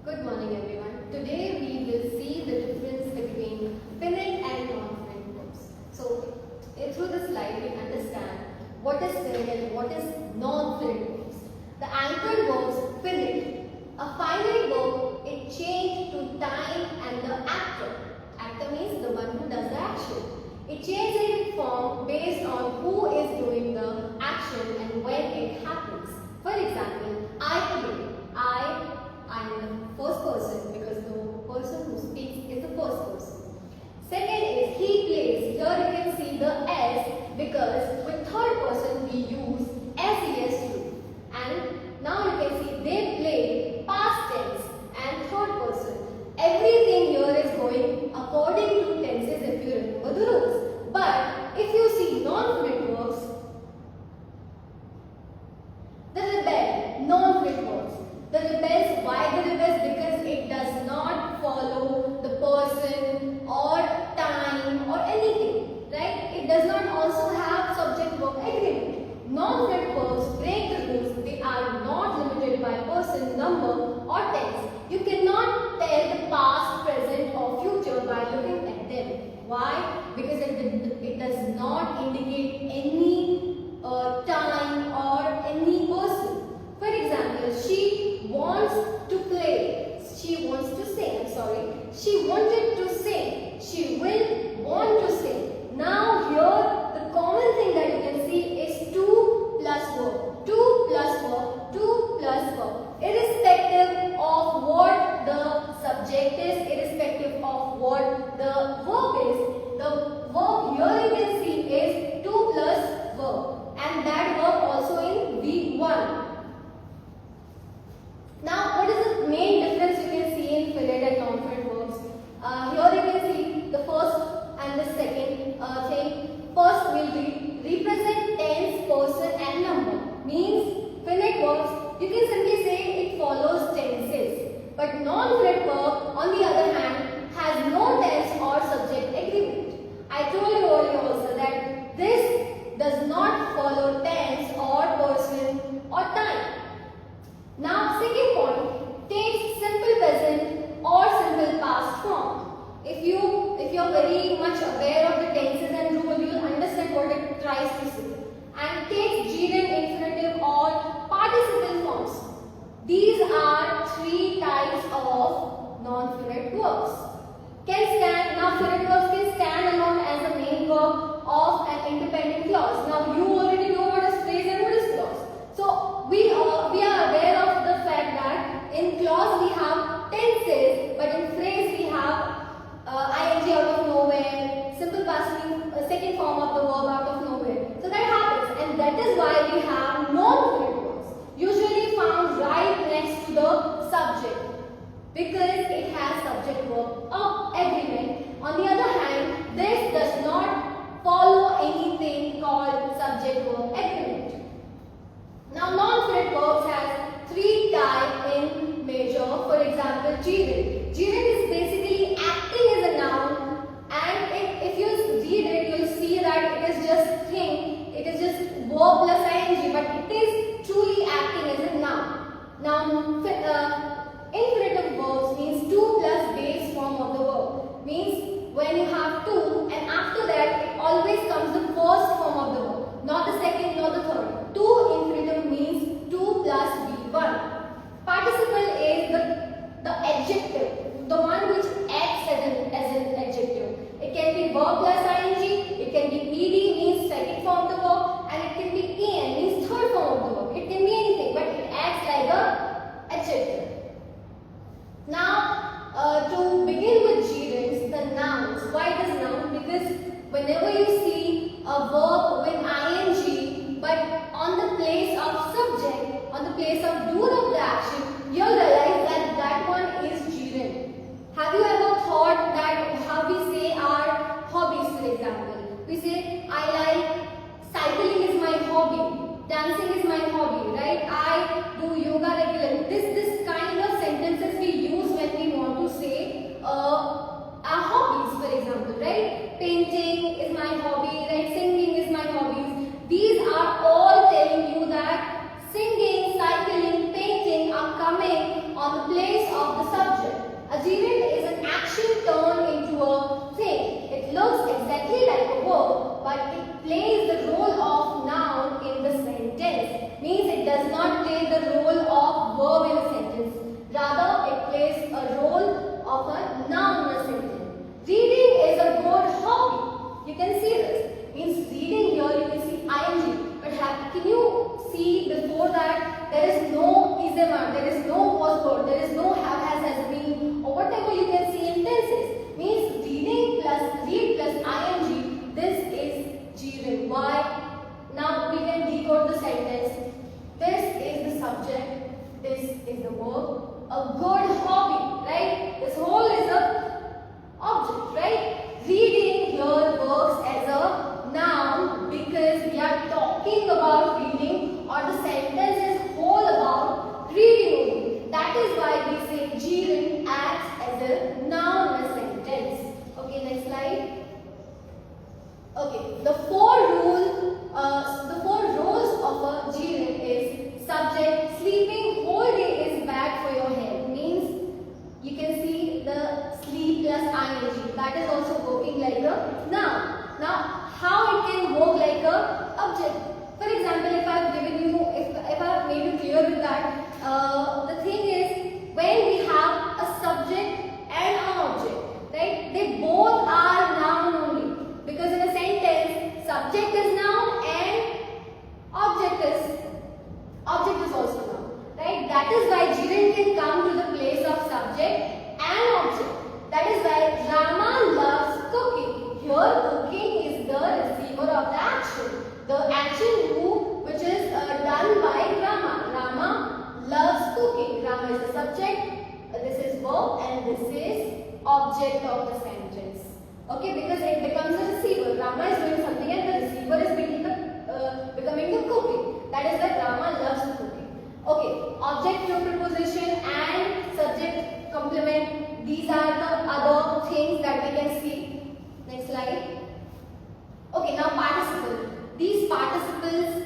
Good morning everyone. Today we will see the difference between finite and non-finite verbs. So through the slide we understand what is finite and what is non-finite verbs. The anchored verbs finite. A finite verb, it changed to time and the actor. Actor means the one who does the action. It changes its form based on who is doing the action and when it happens. For example, I play. I am the first person because the person who speaks is the first person. Second is he plays. Here you can see the S because with third person we use SES too. And now you can see they play past tense and third person. Everything here is going according to tenses if you remember the rules. But if you see non-finite verbs, the rebel, non-finite verbs. The rebels, why the rebels? Because it does not follow the person or time or anything, right? It does not also have subject-verb agreement. Non-finite verbs break the rules. They are not limited by person, number or tense. You cannot tell the past, present or future by looking at them. Why? Because it does not indicate any time or any person. For example, she wants to play. She wants to sing. She wanted to sing. She will want to sing. Now here the common thing that you can see is to plus verb. To plus verb. To plus verb. Irrespective of what the subject is, irrespective of what the verb is, the verb here you can see is to plus verb. And that verb also in V1. Now, what is the main difference you can see in finite and non-finite verbs? Here you can see the first and the second thing. First will be represent tense, person and number. Means finite verbs, you can simply say it follows tenses. But non-finite verb, on the other hand, has no tense or subject agreement. I told you earlier also that this does not follow tense or person or time. Now, second point, takes simple present or simple past form. If you are very much aware of the tenses and rule, you will understand what it tries to say. And takes gerund, infinitive or participle forms. These are three types of non-finite verbs. Can stand. Now, finite verbs can stand alone as a main verb of an independent clause. Now, you already know what is phrase and what is clause. So, we are aware of the fact that in clause we have tenses, but in phrase we have ing out of nowhere, simple past means second form of the verb out of nowhere. So that happens, and that is why we have non-finite verbs, usually found right next to the subject because it has subject-verb agreement. On the other hand, this does not follow anything called subject-verb agreement. Now, non-finite verbs has three types in major. For example, gerund. Gerund is basically acting as a noun, and if you read it, you will see that it is just thing. It is just verb plus ing, but it is truly acting as a noun. Now, infinitive verbs means to plus base form of the verb. Means when you have to, and after that, it always comes the first form of the verb, not the second, nor the third. To infinitive means 2 plus V1. Participle is the adjective, the one which acts as an adjective. It can be verb plus ing, it can be ed means second form of the verb, and it can be en means third form of the verb. It can be anything, but it acts like a adjective. Now, to begin with gerunds, the nouns. Why this noun? Because whenever you see a verb with ing, but on the place of subject, on the place of doer of the action, you'll realize that that one is gerund. Have you ever thought that how we say our hobbies, for example? We say, I like cycling is my hobby, dancing is my hobby, right? I do yoga regularly. This kind of sentences we use when we want to say our hobbies, for example, right? Painting is my hobby, right? Singing is my hobbies. These are all telling you that singing, cycling, painting are A gerund is an action turned into a thing. It looks exactly like a verb, but it plays the role of noun in the sentence. Means it does not play the role of verb in a sentence. Rather, it plays a role of a noun in a sentence. Reading is a good hobby. You can see this. Means reading here you can see ing. But can you see before that there is no ism, there is no was word, there is no have has been, or whatever you can see in tenses. Means reading plus read plus ing. This is gerund. Why? Now we can decode the sentence. This is the subject. This is the verb. A good hobby, right? This whole is a object, right? Reading here works as a noun because we are talking about reading, or the sentence is whole about reading only. That is why we say gerund acts as a noun in a sentence. Okay, next slide. Okay, the four roles of a gerund is subject. Sleeping whole day is bad for your health. Means you can see the sleep plus ing. That is also working like a noun. Now, how it can work like a object? For example, if I have given you, if I have made you clear with that, the thing is when we have a subject and an object, right? They both are noun only, because in a sentence, subject is noun and object is also noun, right? That is why gerund can come to the place of subject and object. That is why Rama loves cooking. Here, cooking is the receiver of the action. The action which is done by Rama. Rama loves cooking. Rama is the subject, this is verb, and this is object of the sentence. Okay, because it becomes a receiver. Rama is doing something and the receiver is becoming the cooking. That is why Rama loves cooking. Okay, object to preposition and subject complement. These are the other things that we can see. Next slide. Okay, now participle. These participles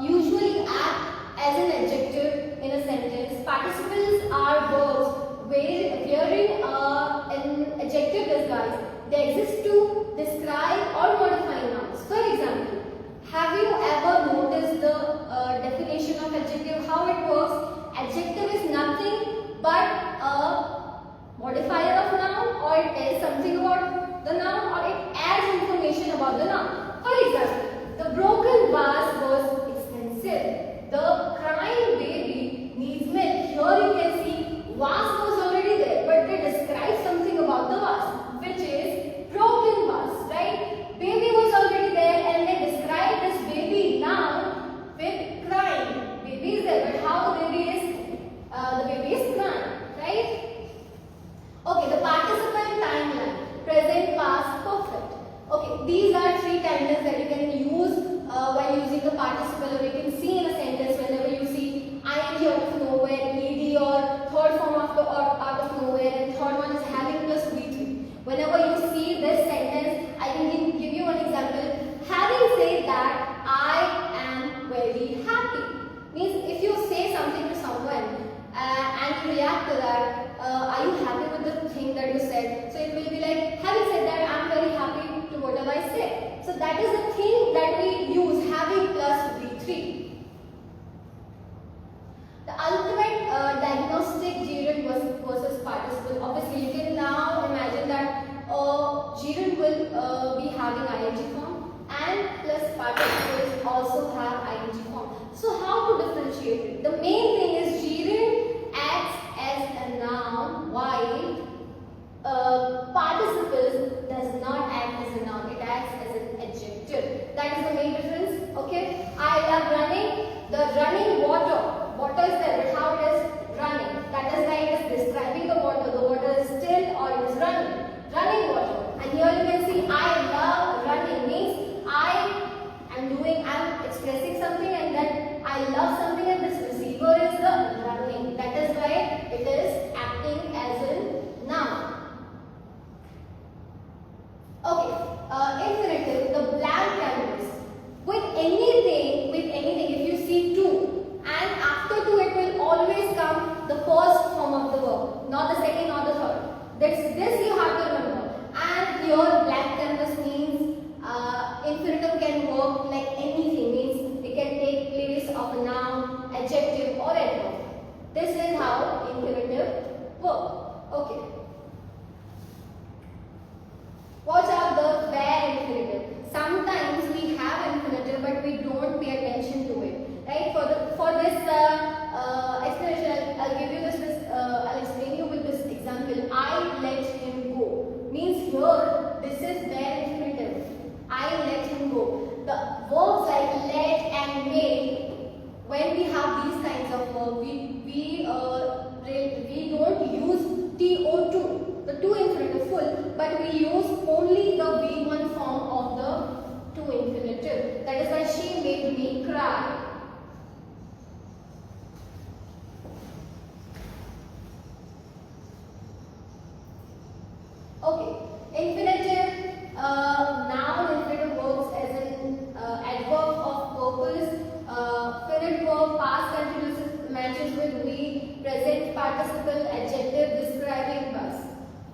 usually act as an adjective in a sentence. Participles are verbs wearing an adjective disguise. They exist to describe or modify nouns. For example, have you ever noticed the definition of adjective, how it works? Adjective is nothing but a modifier of noun, or it tells something about the noun, or it adds information about the noun. For example, the broken vase was expensive. The crying baby needs milk. Here you can see vase was already there, but they describe something about the vase, which is broken vase, right? Baby was already there and they describe this baby now with crying. Baby is there, but how the baby is crying, right? Okay, the participle timeline, present, past, perfect. Okay, these are three timelines that you can use while using the participle, or you can see in a sentence whenever you see ing out of nowhere, ed, or third form of the or out of nowhere, and third one is having plus v3. Whenever you see this sentence, I can give you an example. Having said that, I am very happy. Means if you say something to someone and you react to that, are you happy with the thing that you said? So it will be like, having said that, I am very happy to whatever I said. So that is the thing that we use, having plus v3. The ultimate diagnostic gerund versus participle. Obviously, you can now imagine that gerund will be having ing form, and plus participles also have ing form. So how to differentiate it? The main thing is gerund acts as a noun, while participles does not act as a noun. It acts as an adjective. That is the main difference. Okay. I love running. The running water is there, but how it is running? but we use only the V1 form of the to infinitive. That is why she made me cry. Okay, infinitive, noun infinitive verbs as an adverb of purpose, finite verb, past continuous matches with we, present participle, adjective describing bus.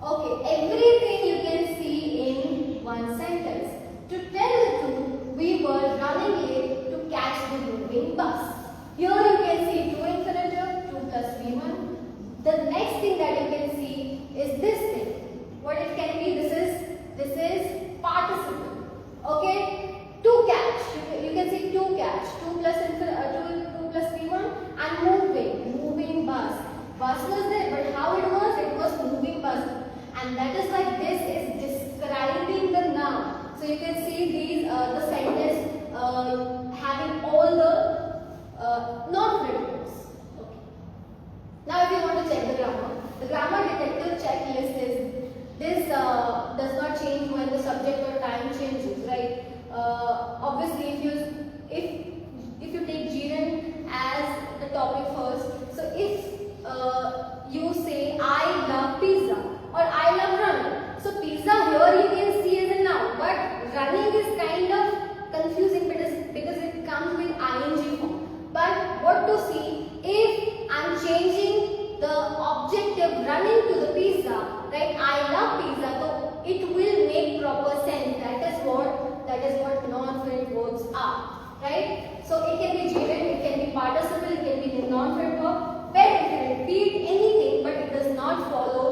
Okay, everything you can see in one sentence. To tell the truth, we were running late to catch the moving bus. Here you can see to infinitive, 2 plus V1. The next thing that you can see is this thing. What it can be? This is participle. Okay, to catch. You can see to catch. 2 plus V1 and moving bus. Bus was there, but how it was? It was moving bus, and that is why this is describing the noun. So you can see these the sentence having all the non-verbs. Okay. Now, if you want to check the grammar detective checklist is this does not change when the subject or time changes, right? Obviously, if you take gerund as the topic first, so if you say I love pizza or I love running, so pizza here you can see as a noun, but running is kind of confusing because it comes with ing form. But what to see if I'm changing the objective running to the pizza, right? I love pizza, so it will make proper sense. That is what non-finite verbs are, right? So it can be gerund, it can be participle, it can be non-finite verb. Where it can repeat anything, but it does not follow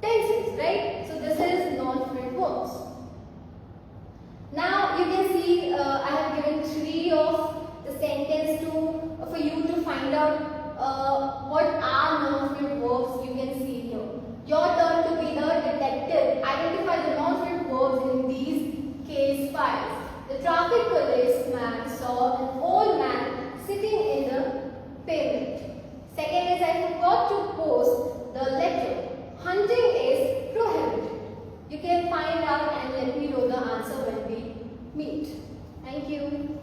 tenses, right? So this is non-finite verbs. Now you can see I have given 3 of the sentence for you to find out what are non-finite verbs. You can see here. Your turn to be the detective. Identify the non-finite verbs in these case files. The traffic policeman saw an old man sitting in the pavement. Second is I forgot to post the letter. Hunting is prohibited. You can find out and let me know the answer when we meet. Thank you.